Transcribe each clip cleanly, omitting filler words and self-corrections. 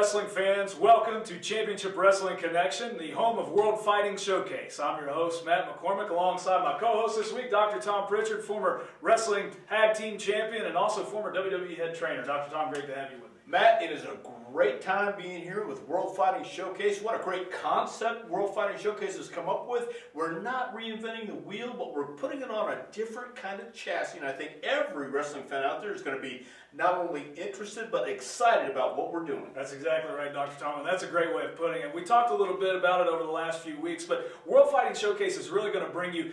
wrestling fans, welcome to Championship Wrestling Connection, the home of World Fighting Showcase. I'm your host, Matt McCormick, alongside my co-host this week, Dr. Tom Pritchard, former wrestling tag team champion and also former WWE head trainer. Dr. Tom, great to have you with me. Matt, it is a great time being here with World Fighting Showcase. What a great concept World Fighting Showcase has come up with. We're not reinventing the wheel, but we're putting it on a different kind of chassis. And I think every wrestling fan out there is going to be not only interested, but excited about what we're doing. That's exactly right, Dr. Tom, and that's a great way of putting it. We talked a little bit about it over the last few weeks, but World Fighting Showcase is really going to bring you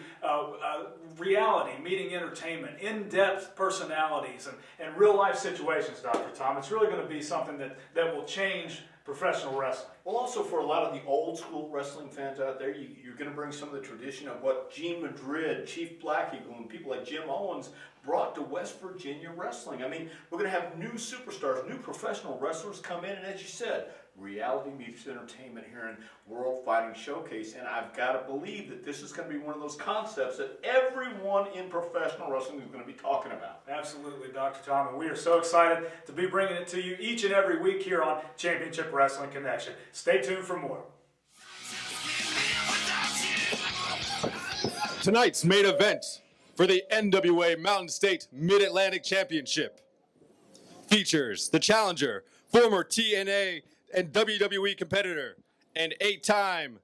reality, meeting entertainment, in-depth personalities, and real-life situations, Dr. Tom. It's really going to be something that will change professional wrestling. Well, also for a lot of the old school wrestling fans out there, you're going to bring some of the tradition of what Gene Madrid, Chief Black Eagle, and people like Jim Owens brought to West Virginia wrestling. I mean, we're going to have new superstars, new professional wrestlers come in, and as you said, reality meets entertainment here in World Fighting Showcase. And I've got to believe that this is going to be one of those concepts that everyone in professional wrestling is going to be talking about. Absolutely, Dr. Tom, and we are so excited to be bringing it to you each and every week here on Championship Wrestling Connection. Stay tuned for more. Tonight's main event for the NWA Mountain State Mid-Atlantic Championship features the challenger, former TNA and WWE competitor, and 8-time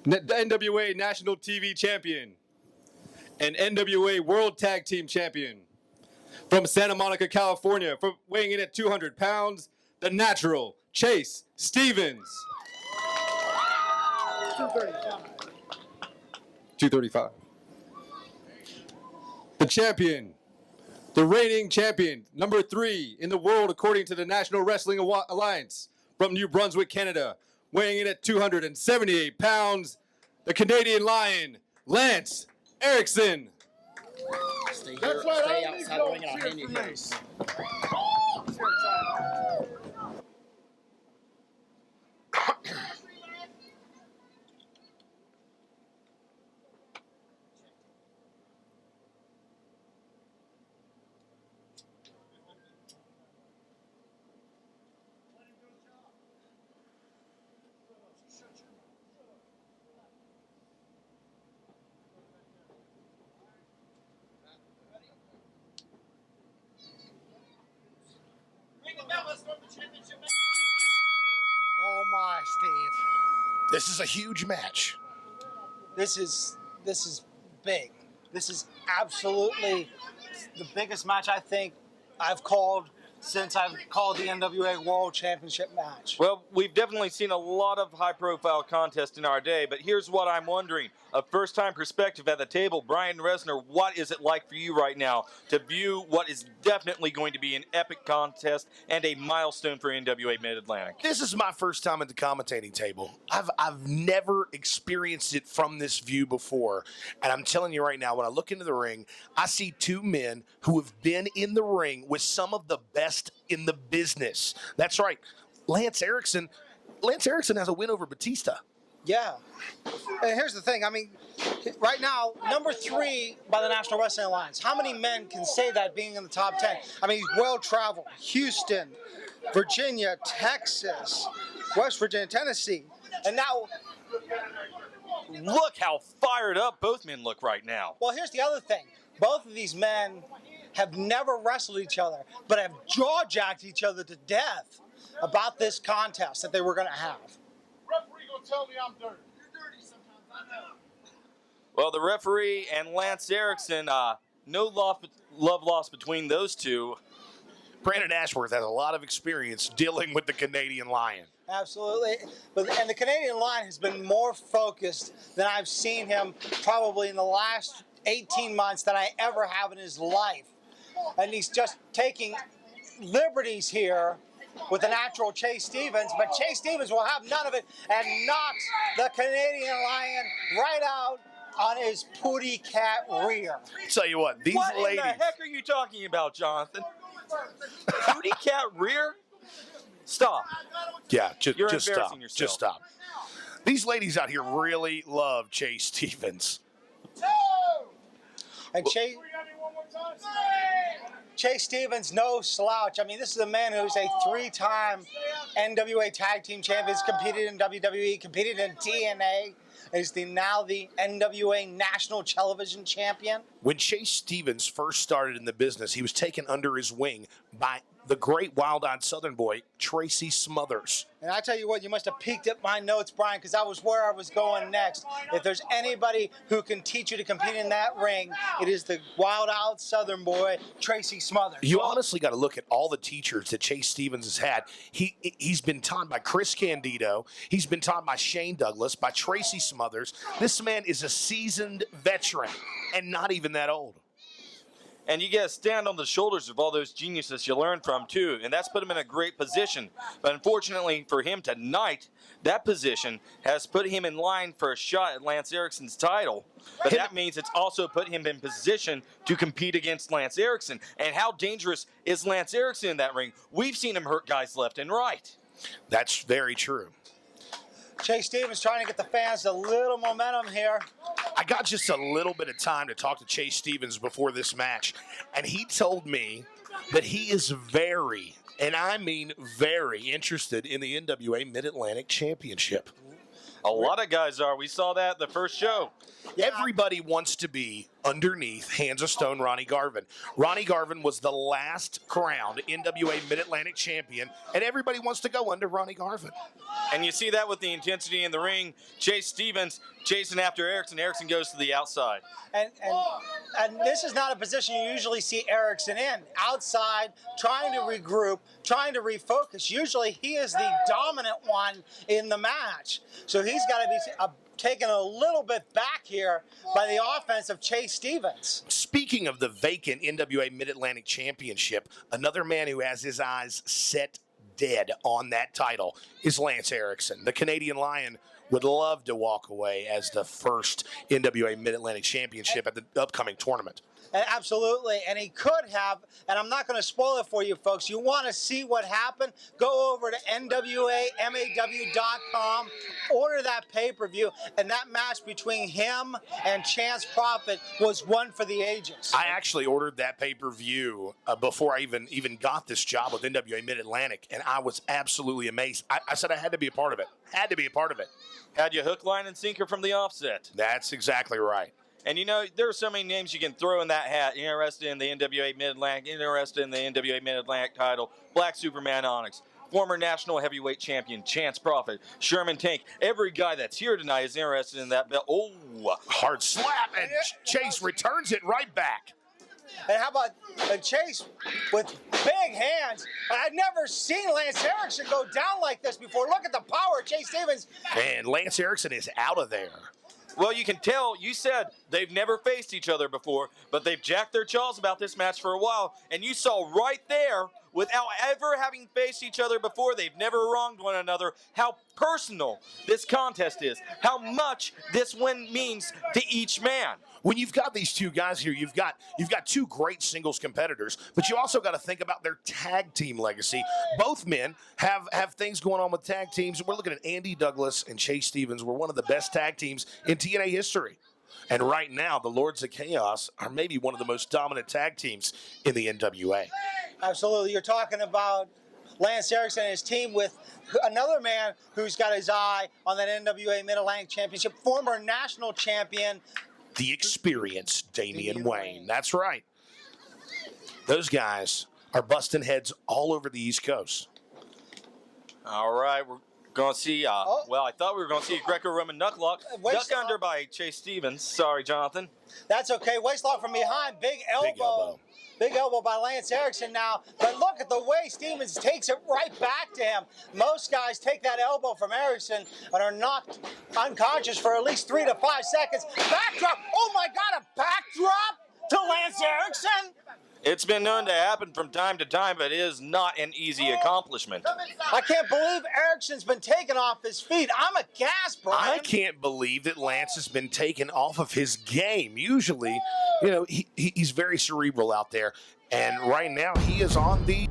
NWA National TV Champion, and NWA World Tag Team Champion. From Santa Monica, California, weighing in at 200 pounds, the Natural, Chase Stevens. 235. The champion, the reigning champion, number 3 in the world according to the National Wrestling Alliance, from New Brunswick, Canada, weighing in at 278 pounds, the Canadian Lion, Lance Erickson. Stay here, stay outside the ring and I'll hand you his. Oh my, Steve. This is a huge match. This is big. This is absolutely the biggest match I think I've called since I've called the NWA World Championship match. Well, we've definitely seen a lot of high-profile contests in our day, but here's what I'm wondering. A first-time perspective at the table, Brian Resner, what is it like for you right now to view what is definitely going to be an epic contest and a milestone for NWA Mid-Atlantic? This is my first time at the commentating table. I've never experienced it from this view before. And I'm telling you right now, when I look into the ring, I see two men who have been in the ring with some of the best in the business. That's right. Lance Erickson has a win over Batista. Yeah. And here's the thing. I mean, right now, number 3 by the National Wrestling Alliance. How many men can say that being in the top 10? I mean, he's well-traveled. Houston, Virginia, Texas, West Virginia, Tennessee. And now, Look how fired up both men look right now. well, here's the other thing. Both of these men have never wrestled each other, but have jaw-jacked each other to death about this contest that they were going to have. Referee gonna tell me I'm dirty. You're dirty sometimes, I know. Well, the referee and Lance Erickson, no love lost between those two. Brandon Ashworth has a lot of experience dealing with the Canadian Lion. Absolutely. And the Canadian Lion has been more focused than I've seen him probably in the last 18 months than I ever have in his life. And he's just taking liberties here with the Natural Chase Stevens, but Chase Stevens will have none of it and knocks the Canadian Lion right out on his pooty cat rear. Tell you what, these What ladies. in the heck are you talking about, Jonathan? Booty cat rear? Stop. Yeah, You're just stop. embarrassing yourself. Just stop. These ladies out here really love Chase Stevens. And Chase, Chase Stevens, no slouch. I mean, this is a man who's a 3-time NWA Tag Team Champion. He's competed in WWE, competed in TNA. He's now the NWA National Television Champion. When Chase Stevens first started in the business, he was taken under his wing by the great wild-eyed Southern boy, Tracy Smothers. And I tell you what, you must have peeked at my notes, Brian, because that was where I was going next. If there's anybody who can teach you to compete in that ring, it is the wild-eyed Southern boy, Tracy Smothers. You honestly got to look at all the teachers that Chase Stevens has had. He's been taught by Chris Candido. He's been taught by Shane Douglas, by Tracy Smothers. This man is a seasoned veteran and not even that old. And you got to stand on the shoulders of all those geniuses you learn from, too. And that's put him in a great position. But unfortunately for him tonight, that position has put him in line for a shot at Lance Ericsson's title. But that means it's also put him in position to compete against Lance Erickson. And how dangerous is Lance Erickson in that ring? We've seen him hurt guys left and right. That's very true. Chase Stevens trying to get the fans a little momentum here. I got just a little bit of time to talk to Chase Stevens before this match, and he told me that he is very, and I mean very, interested in the NWA Mid-Atlantic Championship. A lot of guys are. We saw that at the first show. Everybody wants to be underneath Hands of Stone Ronnie Garvin. Ronnie Garvin was the last crowned NWA Mid-Atlantic Champion, and everybody wants to go under Ronnie Garvin. And you see that with the intensity in the ring. Chase Stevens chasing after Erickson. Erickson goes to the outside. And this is not a position you usually see Erickson in. Outside, trying to regroup, trying to refocus. Usually he is the dominant one in the match. So he's got to be taken a little bit back here by the offense of Chase Stevens. Speaking of the vacant NWA Mid-Atlantic Championship, another man who has his eyes set dead on that title is Lance Erickson. The Canadian Lion would love to walk away as the first NWA Mid-Atlantic Championship at the upcoming tournament. And absolutely, and he could have, and I'm not going to spoil it for you folks. You want to see what happened? Go over to NWAMAW.com, order that pay-per-view, and that match between him and Chance Prophet was one for the ages. I actually ordered that pay-per-view before I even got this job with NWA Mid-Atlantic, and I was absolutely amazed. I said I had to be a part of it. Had to be a part of it. Had you hook, line, and sinker from the offset. That's exactly right. And you know, there are so many names you can throw in that hat. Interested in the NWA Mid-Atlantic, interested in the NWA Mid-Atlantic title, Black Superman Onyx, former national heavyweight champion Chance Prophet, Sherman Tank. Every guy that's here tonight is interested in that belt. Oh, hard slap, and Chase returns it right back. And how about Chase with big hands? I've never seen Lance Erickson go down like this before. Look at the power of Chase Stevens. And Lance Erickson is out of there. Well, you can tell, you said they've never faced each other before, but they've jacked their jaws about this match for a while, and you saw right there, without ever having faced each other before, they've never wronged one another, how personal this contest is, how much this win means to each man. When you've got these two guys here, you've got two great singles competitors, but you also got to think about their tag team legacy. Both men have things going on with tag teams. We're looking at Andy Douglas and Chase Stevens. We're one of the best tag teams in TNA history. And right now, the Lords of Chaos are maybe one of the most dominant tag teams in the NWA. Absolutely. You're talking about Lance Erickson and his team with another man who's got his eye on that NWA Mid-Atlantic Championship, former national champion, the experienced Damian Wayne. That's right. Those guys are busting heads all over the East Coast. All right, we're going to see, well, I thought we were going to see a Greco-Roman knucklock. Duck under by Chase Stevens. Sorry, Jonathan. That's okay. Waistlock from behind. Big elbow. Big elbow by Lance Erickson now. But look at the way Stevens takes it right back to him. Most guys take that elbow from Erickson and are knocked unconscious for at least 3 to 5 seconds. Backdrop. Oh, my God, a backdrop to Lance Erickson? It's been known to happen from time to time, but it is not an easy accomplishment. I can't believe Erickson's been taken off his feet. I'm aghast, Brian. I can't believe that Lance has been taken off of his game. Usually, you know, he's very cerebral out there. And right now, he is on the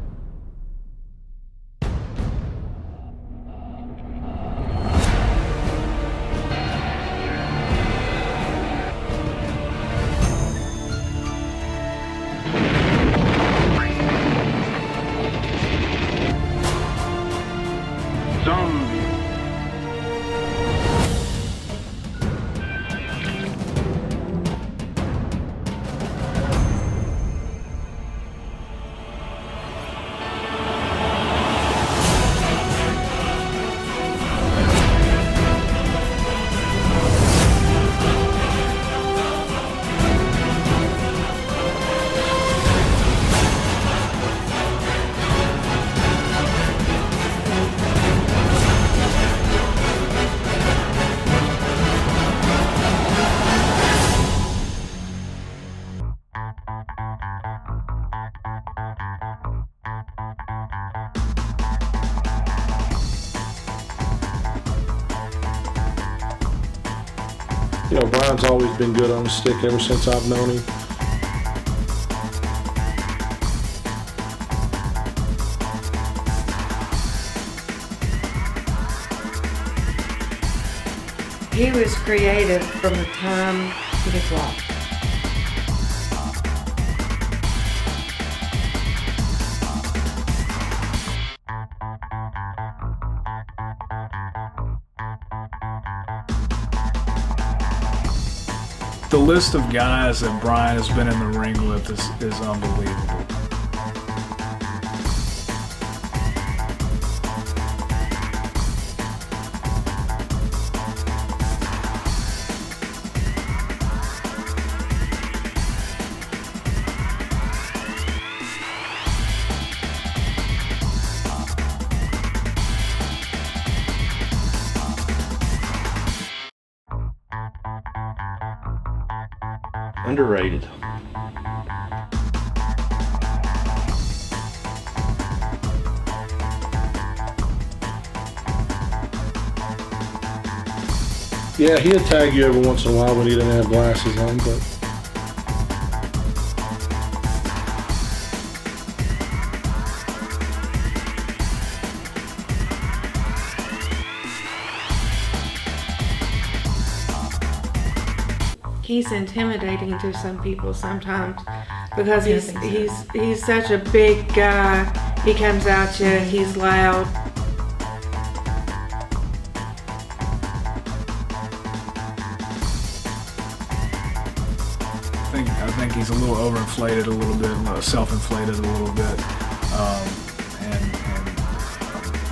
You know, Brian's always been good on the stick ever since I've known him. He was creative from the time he could walk. The list of guys that Brian has been in the ring with is unbelievable. Underrated. Yeah, he'd tag you every once in a while when he didn't have glasses on, but He's intimidating to some people sometimes because he's such a big guy. He comes at you, he's loud. I think he's a little overinflated, a little bit self-inflated, a little bit, and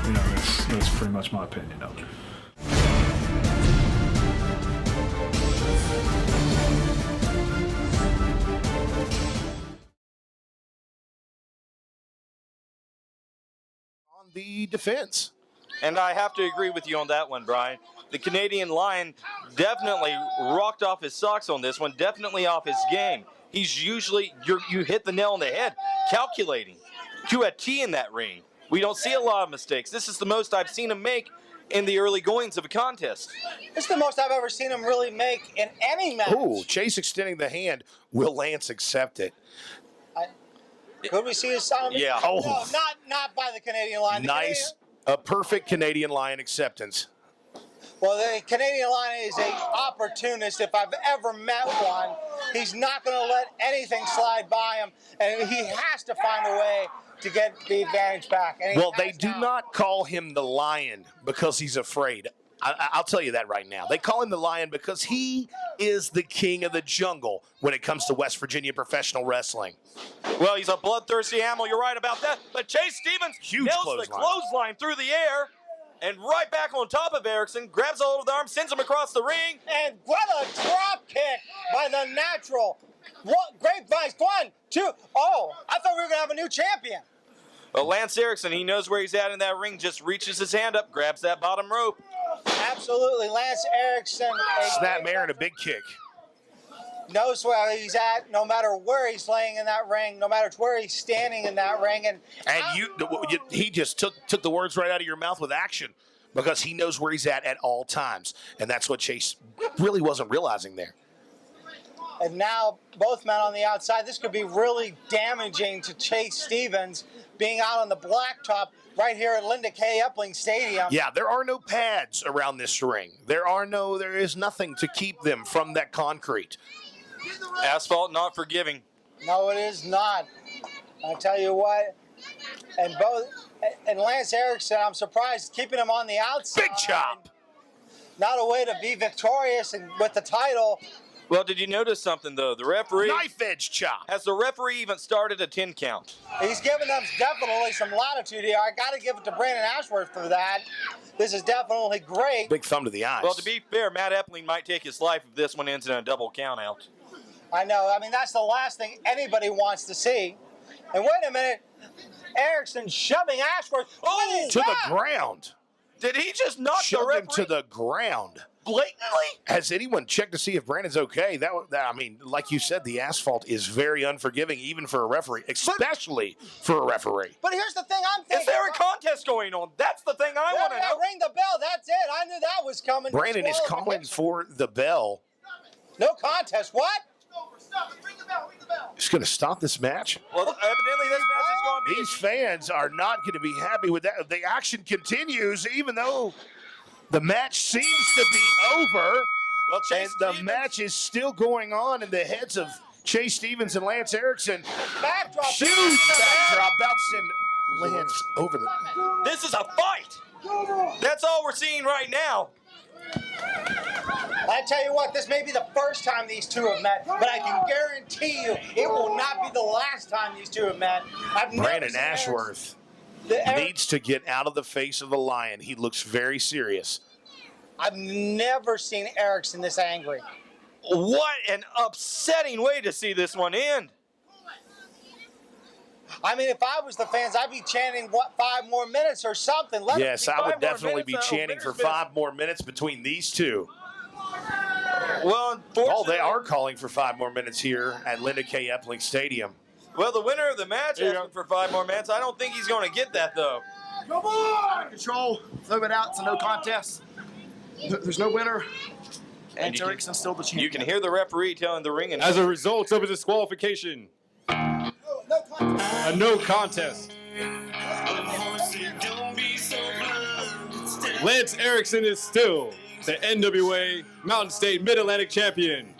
you know that's pretty much my opinion of it. On the defense. And I have to agree with you on that one, Brian. The Canadian Lion definitely rocked off his socks on this one, definitely off his game. He's usually, you hit the nail on the head, calculating to a T in that ring. We don't see a lot of mistakes. This is the most I've seen him make in the early goings of a contest. This is the most I've ever seen him really make in any match. Ooh, Chase extending the hand. Will Lance accept it? Could we see his sound? Yeah. No, Oh. not by the Canadian Lion. Nice. A perfect Canadian Lion acceptance. Well, the Canadian Lion is an opportunist. If I've ever met one, he's not going to let anything slide by him, and he has to find a way to get the advantage back. And Well, they do not call him the Lion because he's afraid. I'll tell you that right now. They call him the Lion because he is the king of the jungle when it comes to West Virginia professional wrestling. Well, he's a bloodthirsty animal. You're right about that. But Chase Stevens Huge nails clothesline. the clothesline through the air and right back on top of Erickson, grabs hold of the arm, sends him across the ring. And what a drop kick by the natural. What grapevines? 1, 2. Oh, I thought we were going to have a new champion. But Lance Erickson, he knows where he's at in that ring, just reaches his hand up, grabs that bottom rope. Absolutely. Lance Erickson. Snapmare and a big kick. Knows where he's at, no matter where he's laying in that ring, no matter where he's standing in that ring. And he just took the words right out of your mouth with action because he knows where he's at all times. And that's what Chase really wasn't realizing there. And now both men on the outside. This could be really damaging to Chase Stevens being out on the blacktop right here at Linda K. Epling Stadium. Yeah, there are no pads around this ring. There is nothing to keep them from that concrete. Asphalt not forgiving. No, it is not. I tell you what, and Lance Erickson, I'm surprised keeping him on the outside. Big chop. Not a way to be victorious and with the title. Well, did you notice something, though? The referee... Knife edge chop. Has the referee even started a 10 count? He's given them definitely some latitude here. I got to give it to Brandon Ashworth for that. This is definitely great. Big thumb to the eyes. Well, to be fair, Matt Epling might take his life if this one ends in a double count out. I know. I mean, that's the last thing anybody wants to see. And wait a minute. Erickson shoving Ashworth. Oh, to the ground. Did he just knock the referee? Him to the ground. Blatantly? Has anyone checked to see if Brandon's okay? I mean, like you said, the asphalt is very unforgiving, even for a referee, especially for a referee. But here's the thing I'm thinking. Is there a contest going on? That's the thing I want to know. Ring the bell. That's it. I knew that was coming. Brandon is calling for the bell. No contest. What? Stop it. Ring the bell. Ring the bell. He's going to stop this match. Well, evidently this match is going to be. These fans are not going to be happy with that. The action continues, even though the match seems to be over. Well, And the match is still going on in the heads of Chase Stevens and Lance Erickson. Backdrop. Huge backdrop. About to send Lance over the. This is a fight. That's all we're seeing right now. I tell you what, this may be the first time these two have met, but I can guarantee you it will not be the last time these two have met. Brandon Ashworth needs to get out of the face of the lion. He looks very serious. I've never seen Erickson this angry. What an upsetting way to see this one end. I mean, if I was the fans, I'd be chanting, 5 more minutes or something. Yes, I would definitely be chanting for 5 more minutes between these two. Well, unfortunately, they are calling for 5 more minutes here at Linda K. Epling Stadium. Well, the winner of the match asking for 5 more minutes. I don't think he's going to get that, though. Come on! Out of control. Throw it out. It's a no contest. There's no winner. And Erickson's still the champion. You can hear the referee telling the ring. As a result of a disqualification, a no contest. Lance Erickson is still the NWA Mountain State Mid-Atlantic Champion.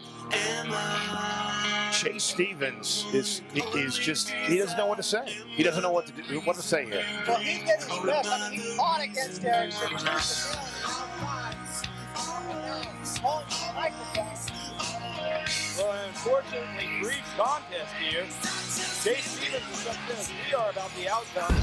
Chase Stevens is just, he doesn't know what to say. He doesn't know what to do, what to say here. Well, he did his best. I mean, he fought against Erickson. Well, unfortunately, brief contest here. Chase Stevens is upset as we are about the outcome.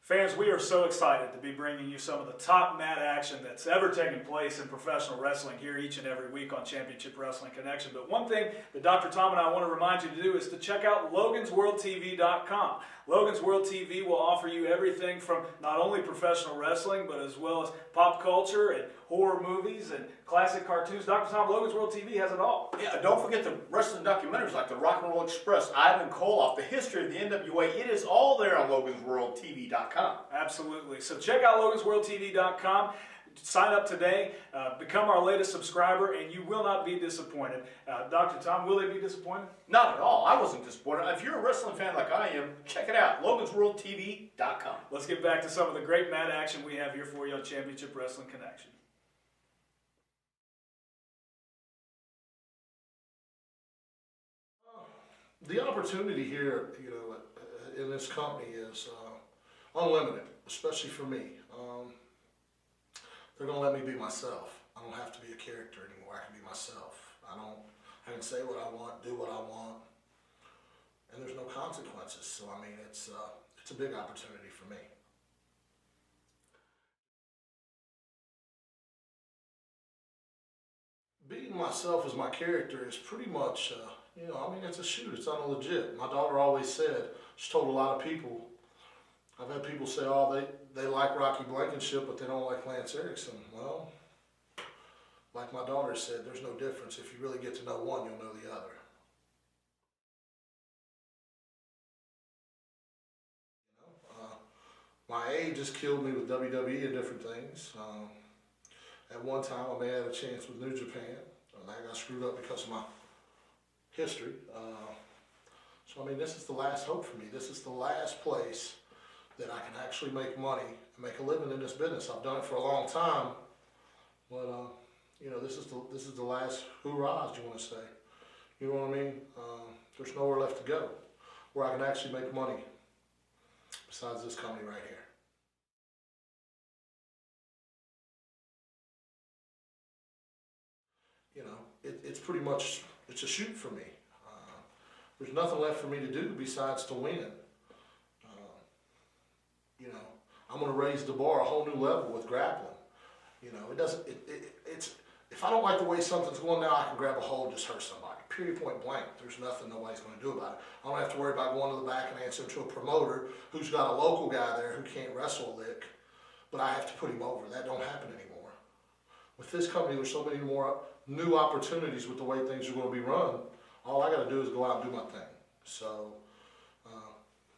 Fans, we are so excited to be bringing you some of the top mat action that's ever taken place in professional wrestling here each and every week on Championship Wrestling Connection. But one thing that Dr. Tom and I want to remind you to do is to check out logansworldtv.com. Logan's World TV will offer you everything from not only professional wrestling, but as well as pop culture and horror movies and classic cartoons. Dr. Tom, Logan's World TV has it all. Yeah, don't forget the wrestling documentaries like the Rock and Roll Express, Ivan Koloff, the history of the NWA. It is all there on logansworldtv.com. Absolutely. So check out logansworldtv.com. Sign up today, become our latest subscriber, and you will not be disappointed. Dr. Tom, will they be disappointed? Not at all. I wasn't disappointed. If you're a wrestling fan like I am, check it out, logansworldtv.com. Let's get back to some of the great mat action we have here for you on Championship Wrestling Connection. The opportunity here, in this company is unlimited, especially for me. They're gonna let me be myself. I don't have to be a character anymore. I can be myself. I can say what I want, do what I want, and there's no consequences. So I mean, it's a big opportunity for me. Being myself as my character is pretty much, it's a shoot. It's unlegit. My daughter always said, she told a lot of people, I've had people say, oh, they like Rocky Blankenship, but they don't like Lance Erickson. Well, like my daughter said, there's no difference. If you really get to know one, you'll know the other. My age has killed me with WWE and different things. At one time, I may have had a chance with New Japan. I got screwed up because of my history. So, I mean, this is the last hope for me. This is the last place that I can actually make money and make a living in this business. I've done it for a long time, but this is the last hoorah, as you want to say. You know what I mean? There's nowhere left to go where I can actually make money besides this company right here. You know, it's pretty much, it's a shoot for me. There's nothing left for me to do besides to win. You know, I'm going to raise the bar a whole new level with grappling. You know, it's, if I don't like the way something's going now, I can grab a hold and just hurt somebody. Period, point blank. There's nothing nobody's going to do about it. I don't have to worry about going to the back and answering to a promoter who's got a local guy there who can't wrestle a lick, but I have to put him over. That don't happen anymore. With this company, there's so many more new opportunities with the way things are going to be run. All I got to do is go out and do my thing. So,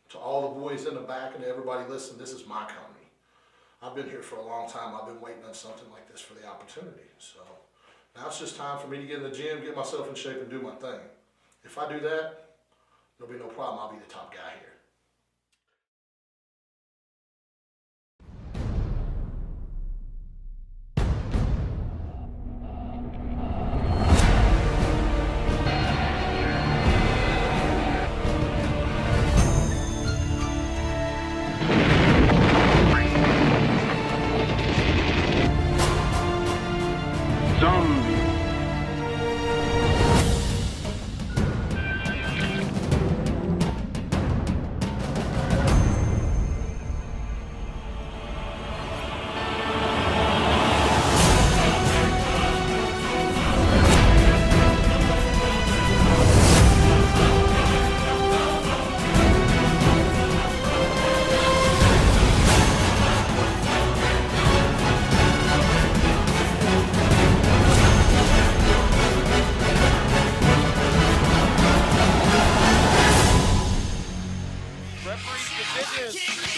to all the boys in the back and to everybody listening, this is my company. I've been here for a long time. I've been waiting on something like this for the opportunity. So now it's just time for me to get in the gym, get myself in shape, and do my thing. If I do that, there'll be no problem. I'll be the top guy here.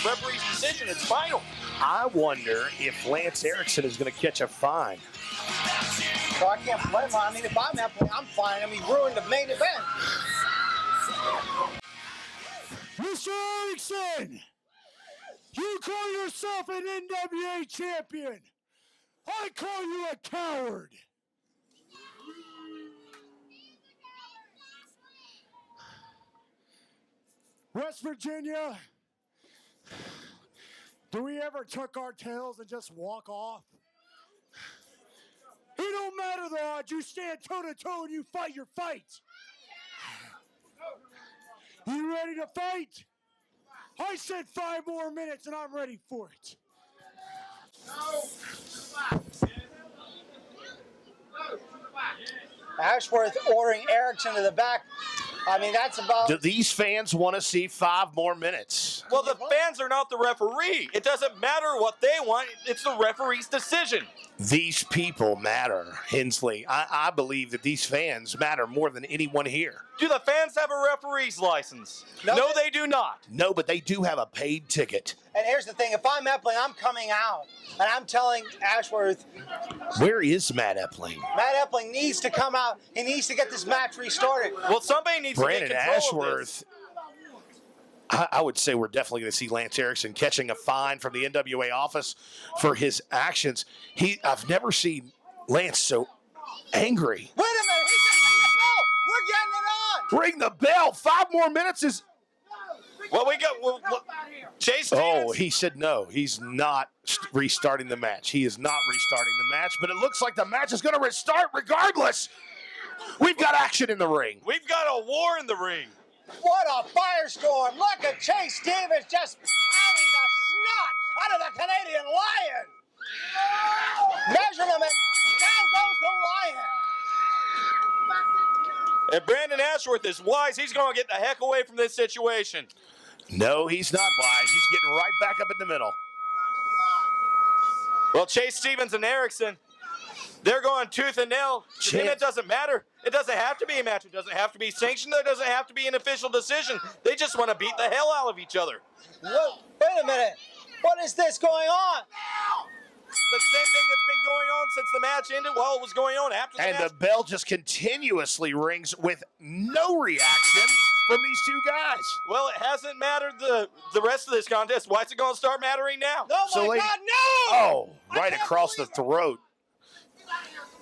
Referee's decision, it's final. I wonder if Lance Erickson is going to catch a fine. So I can't blame him. I mean, if I'm that point, I'm fine. I mean, he ruined the main event. Mr. Erickson, you call yourself an NWA champion. I call you a coward. West Virginia, do we ever tuck our tails and just walk off? It don't matter the odds. You stand toe-to-toe and you fight your fight. You ready to fight? I said 5 more minutes and I'm ready for it. Ashworth ordering Erickson to the back. I mean, that's about... Do these fans want to see 5 more minutes? Well, the fans are not the referee. It doesn't matter what they want. It's the referee's decision. These people matter, Hensley. I believe that these fans matter more than anyone here. Do the fans have a referee's license? No, they do not. No, but they do have a paid ticket. And here's the thing. If I'm Epling, I'm coming out. And I'm telling Ashworth... Where is Matt Epling? Matt Epling needs to come out. He needs to get this match restarted. Well, somebody needs to get control Ashworth, of this. I would say we're definitely going to see Lance Erickson catching a fine from the NWA office for his actions. I've never seen Lance so angry. Wait a minute. He said ring the bell. We're getting it on. Ring the bell. 5 more minutes is... Well, we got Chase Stevens. Oh, he said no. He's not restarting the match. He is not restarting the match, but it looks like the match is going to restart regardless. We've got action in the ring. We've got a war in the ring. What a firestorm. Look at Chase Stevens just pounding the snot out of the Canadian Lion. Measure them, and down goes the Lion. If Brandon Ashworth is wise, he's going to get the heck away from this situation. No, he's not wise. He's getting right back up in the middle. Well, Chase Stevens and Erickson, they're going tooth and nail. And it doesn't matter. It doesn't have to be a match. It doesn't have to be sanctioned. It doesn't have to be an official decision. They just want to beat the hell out of each other. Whoa, wait a minute. What is this going on? The same thing that's been going on since the match ended while it was going on after the match. And the bell just continuously rings with no reaction from these 2 guys. Well, it hasn't mattered the rest of this contest. Why is it going to start mattering now? Oh, my God, no! Oh, right across the throat.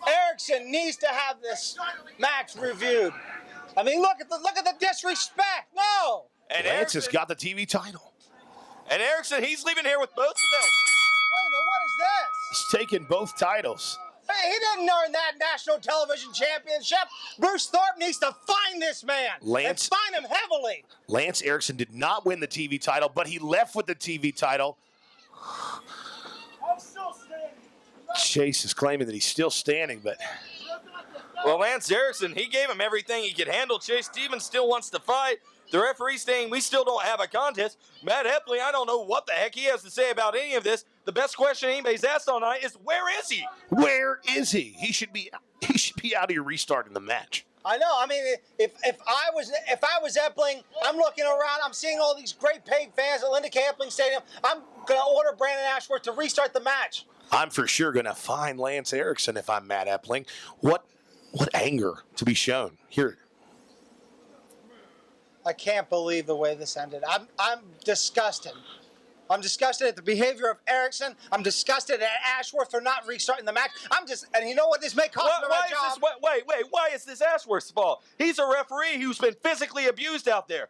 Erickson needs to have this match reviewed. I mean, look at the disrespect. No. And Lance has Erickson, got the TV title. and Erickson, he's leaving here with both of them. Wait a minute, what is this? He's taken both titles. Hey, he didn't earn that national television championship. Bruce Thorpe needs to find this man. Lance- And find him heavily. Lance Erickson did not win the TV title, but he left with the TV title. I'm still standing. Chase is claiming that he's still standing, but Well, Lance Erickson, he gave him everything he could handle. Chase Stevens still wants to fight. The referee's saying we still don't have a contest. Matt Hepley, I don't know what the heck he has to say about any of this. The best question anybody's asked all night is, where is he? where is he? He should be out here restarting the match. I know. I mean, if I was Epling, I'm looking around. I'm seeing all these great paid fans at Linda K. Epling Stadium. I'm gonna order Brandon Ashworth to restart the match. I'm for sure going to find Lance Erickson if I'm Matt Epling. What anger to be shown here. I can't believe the way this ended. I'm disgusted. I'm disgusted at the behavior of Erickson. I'm disgusted at Ashworth for not restarting the match. And you know what? This may cost me my job. Why is this Ashworth's fault? He's a referee who's been physically abused out there.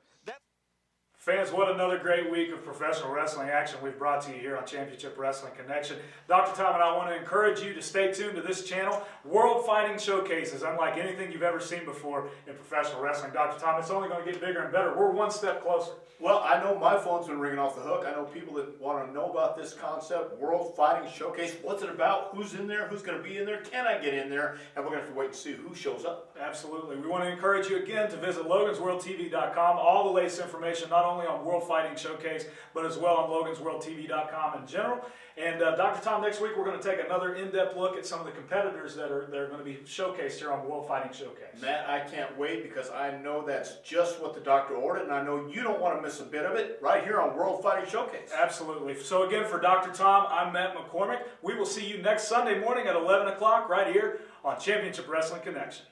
Fans, what another great week of professional wrestling action we've brought to you here on Championship Wrestling Connection. Dr. Tom and I want to encourage you to stay tuned to this channel. World Fighting Showcases, unlike anything you've ever seen before in professional wrestling. Dr. Tom, it's only going to get bigger and better. We're one step closer. Well, I know my phone's been ringing off the hook. I know people that want to know about this concept, World Fighting Showcase. What's it about? Who's in there? Who's going to be in there? Can I get in there? And we're going to have to wait and see who shows up. Absolutely. We want to encourage you again to visit logansworldtv.com. All the latest information, not only on World Fighting Showcase, but as well on logansworldtv.com in general. And Dr. Tom, next week we're going to take another in-depth look at some of the competitors that are going to be showcased here on World Fighting Showcase. Matt, I can't wait because I know that's just what the doctor ordered, and I know you don't want to miss a bit of it right here on World Fighting Showcase. Absolutely. So again, for Dr. Tom, I'm Matt McCormick. We will see you next Sunday morning at 11 o'clock right here on Championship Wrestling Connection.